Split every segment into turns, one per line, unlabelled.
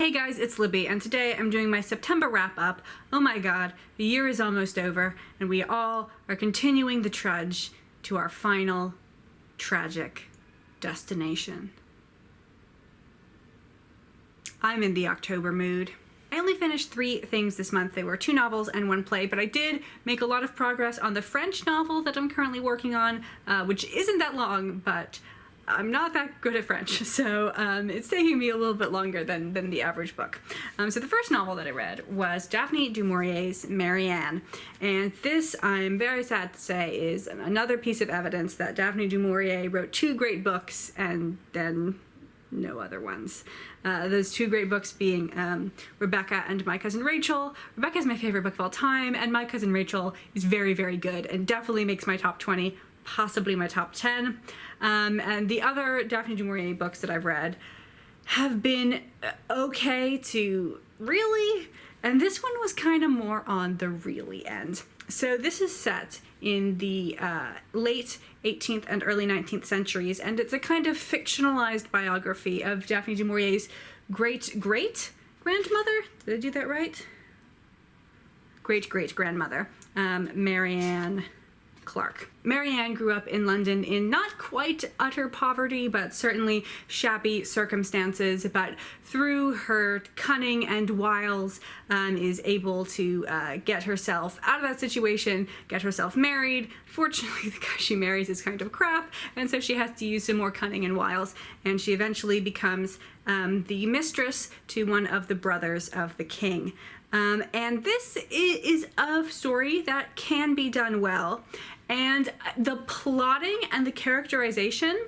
Hey guys, it's Libby, and today I'm doing my September wrap-up. Oh my god, the year is almost over, and we all are continuing the trudge to our final, tragic destination. I'm in the October mood. I only finished 3 things this month. They were 2 novels and 1 play, but I did make a lot of progress on the French novel that I'm currently working on, which isn't that long, but I'm not that good at French, so it's taking me a little bit longer than the average book. So the first novel that I read was Daphne du Maurier's Marianne, and this, I'm very sad to say, is another piece of evidence that Daphne du Maurier wrote 2 great books and then no other ones. Those 2 great books being Rebecca and My Cousin Rachel. Rebecca is my favorite book of all time, and My Cousin Rachel is very, very good and definitely makes my top 20, possibly my top 10. And the other Daphne du Maurier books that I've read have been okay to really, and this one was kind of more on the really end. So this is set in the late 18th and early 19th centuries, and it's a kind of fictionalized biography of Daphne du Maurier's great-great-grandmother. Did I do that right? Great-great-grandmother, Marianne Clark. Marianne grew up in London in not quite utter poverty, but certainly shabby circumstances, but through her cunning and wiles is able to get herself out of that situation, get herself married. Fortunately, the guy she marries is kind of crap, and so she has to use some more cunning and wiles, and she eventually becomes the mistress to one of the brothers of the king. And this is a story that can be done well, and the plotting and the characterization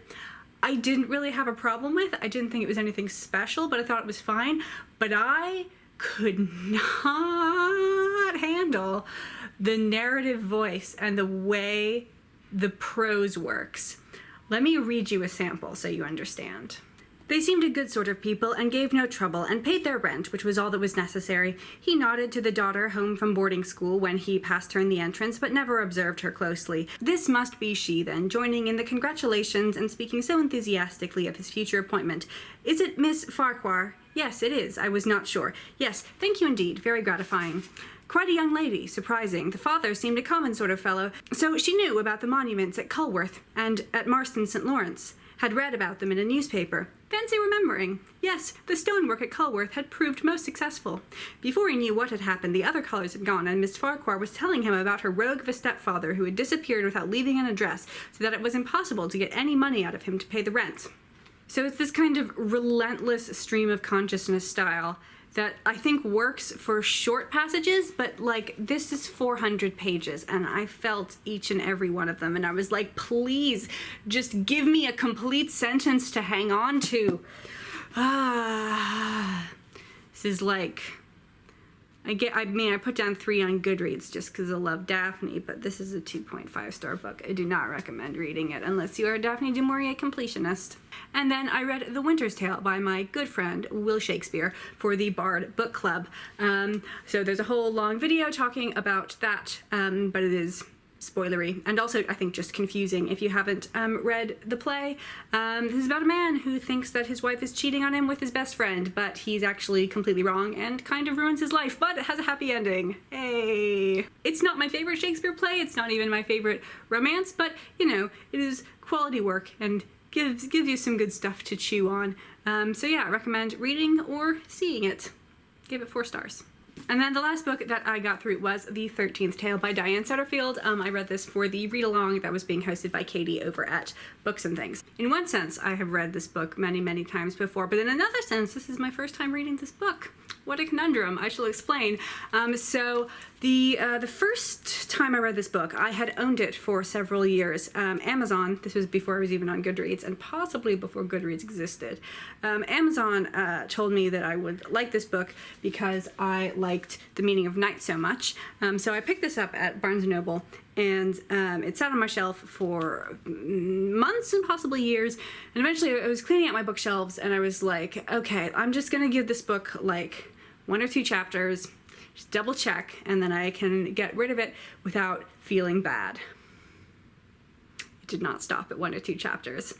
I didn't really have a problem with. I didn't think it was anything special, but I thought it was fine. But I could not handle the narrative voice and the way the prose works. Let me read you a sample so you understand. They seemed a good sort of people and gave no trouble and paid their rent, which was all that was necessary. He nodded to the daughter home from boarding school when he passed her in the entrance, but never observed her closely. This must be she, then, joining in the congratulations and speaking so enthusiastically of his future appointment. Is it Miss Farquhar? Yes, it is. I was not sure. Yes, thank you indeed. Very gratifying. Quite a young lady, surprising. The father seemed a common sort of fellow, so she knew about the monuments at Culworth and at Marston St. Lawrence. Had read about them in a newspaper. Fancy remembering. Yes, the stonework at Culworth had proved most successful. Before he knew what had happened, the other colours had gone, and Miss Farquhar was telling him about her rogue of a stepfather who had disappeared without leaving an address, so that it was impossible to get any money out of him to pay the rent. So it's this kind of relentless stream of consciousness style that I think works for short passages, but like this is 400 pages and I felt each and every one of them, and I was like, please just give me a complete sentence to hang on to. This is like, I put down 3 on Goodreads just because I love Daphne, but this is a 2.5 star book. I do not recommend reading it unless you are a Daphne du Maurier completionist. And then I read The Winter's Tale by my good friend Will Shakespeare for the Bard Book Club. So there's a whole long video talking about that, but it is spoilery, and also I think just confusing if you haven't read the play. This is about a man who thinks that his wife is cheating on him with his best friend, but he's actually completely wrong and kind of ruins his life, but it has a happy ending. Hey! It's not my favorite Shakespeare play, it's not even my favorite romance, but you know, it is quality work and gives you some good stuff to chew on. So yeah, I recommend reading or seeing it. Give it 4 stars. And then the last book that I got through was The 13th Tale by Diane Setterfield. I read this for the read-along that was being hosted by Katie over at Books and Things. In one sense, I have read this book many, many times before, but in another sense, this is my first time reading this book. What a conundrum, I shall explain. So the first time I read this book, I had owned it for several years. Amazon, this was before I was even on Goodreads, and possibly before Goodreads existed. Amazon told me that I would like this book because I liked The Meaning of Night so much. So I picked this up at Barnes & Noble, and it sat on my shelf for months and possibly years, and eventually I was cleaning out my bookshelves and I was like, okay, I'm just gonna give this book like 1 or 2 chapters, just double check, and then I can get rid of it without feeling bad. It did not stop at 1 or 2 chapters,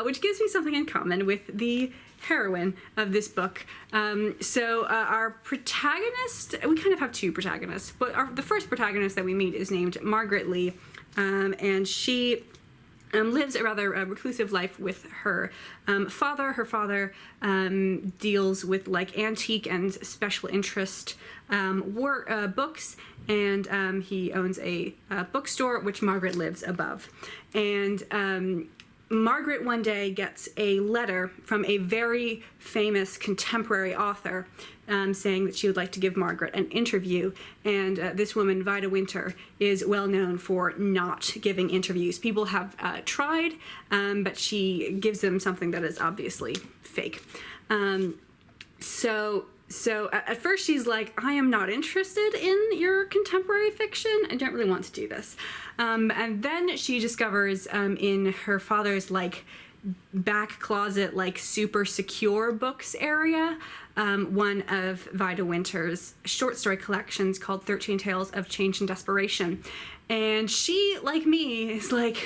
which gives me something in common with the heroine of this book. Our protagonist, we kind of have two protagonists, but the first protagonist that we meet is named Margaret Lee, and she lives a rather reclusive life with her father. Her father deals with like antique and special interest books, and he owns a bookstore which Margaret lives above. And Margaret one day gets a letter from a very famous contemporary author saying that she would like to give Margaret an interview. And this woman, Vida Winter, is well known for not giving interviews. People have tried, but she gives them something that is obviously fake. So at first she's like, I am not interested in your contemporary fiction. I don't really want to do this. And then she discovers in her father's like back closet, like super secure books area, one of Vida Winter's short story collections called 13 Tales of Change and Desperation. And she, like me, is like,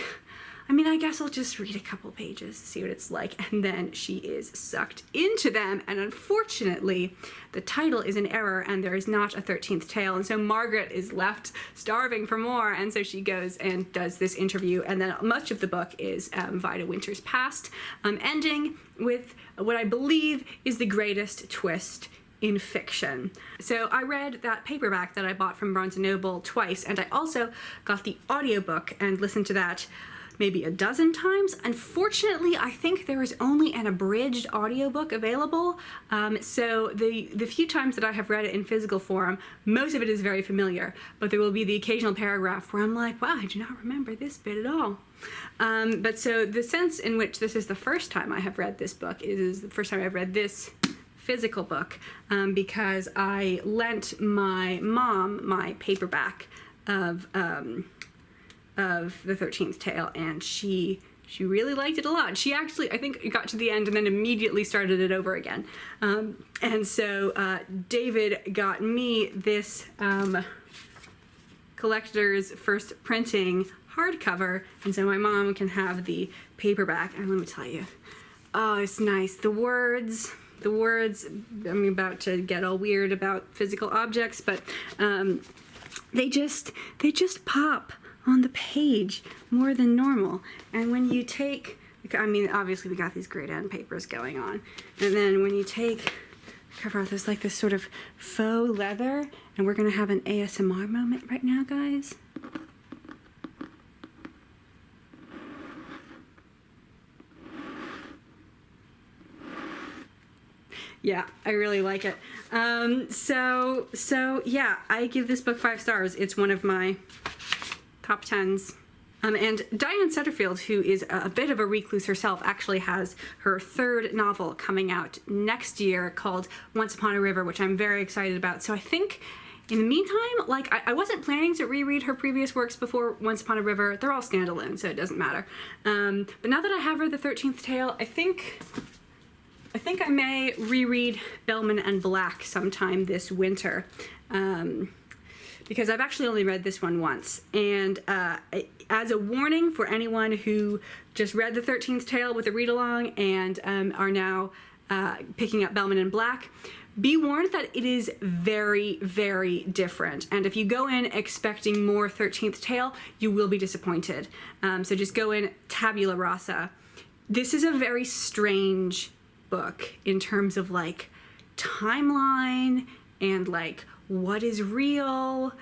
I mean, I guess I'll just read a couple pages to see what it's like. And then she is sucked into them. And unfortunately, the title is an error and there is not a 13th tale. And so Margaret is left starving for more. And so she goes and does this interview. And then much of the book is Vida Winter's past, ending with what I believe is the greatest twist in fiction. So I read that paperback that I bought from Barnes & Noble twice. And I also got the audiobook and listened to that maybe a dozen times. Unfortunately, I think there is only an abridged audiobook available. So the few times that I have read it in physical form, most of it is very familiar, but there will be the occasional paragraph where I'm like, wow, I do not remember this bit at all. But so the sense in which this is the first time I have read this book is the first time I've read this physical book, because I lent my mom my paperback of the 13th tale, and she really liked it a lot. She actually, I think, got to the end and then immediately started it over again. And so David got me this collector's first printing hardcover, and so my mom can have the paperback. And let me tell you, oh, it's nice. The words, I'm about to get all weird about physical objects, but they just pop on the page more than normal. And when you take, I mean, obviously we got these great end papers going on, and then when you take the cover off, there's like this sort of faux leather, and we're gonna have an ASMR moment right now, guys. Yeah, I really like it. So yeah, I give this book 5 stars. It's one of my top 10s. And Diane Setterfield, who is a bit of a recluse herself, actually has her 3rd novel coming out next year called Once Upon a River, which I'm very excited about. So I think in the meantime, like, I wasn't planning to reread her previous works before Once Upon a River. They're all standalone, so it doesn't matter. But now that I have read The 13th Tale, I think I may reread Bellman and Black sometime this winter. Because I've actually only read this one once. And as a warning for anyone who just read The 13th Tale with a read-along and are now picking up Bellman and Black, be warned that it is very, very different. And if you go in expecting more 13th Tale, you will be disappointed. So just go in tabula rasa. This is a very strange book in terms of like timeline and like what is real.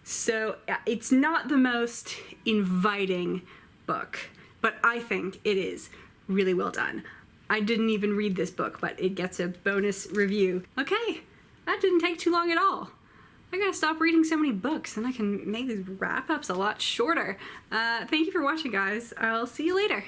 So it's not the most inviting book, but I think it is really well done. I didn't even read this book, but it gets a bonus review. Okay, that didn't take too long at all. I gotta stop reading so many books and I can make these wrap-ups a lot shorter. Thank you for watching, guys. I'll see you later.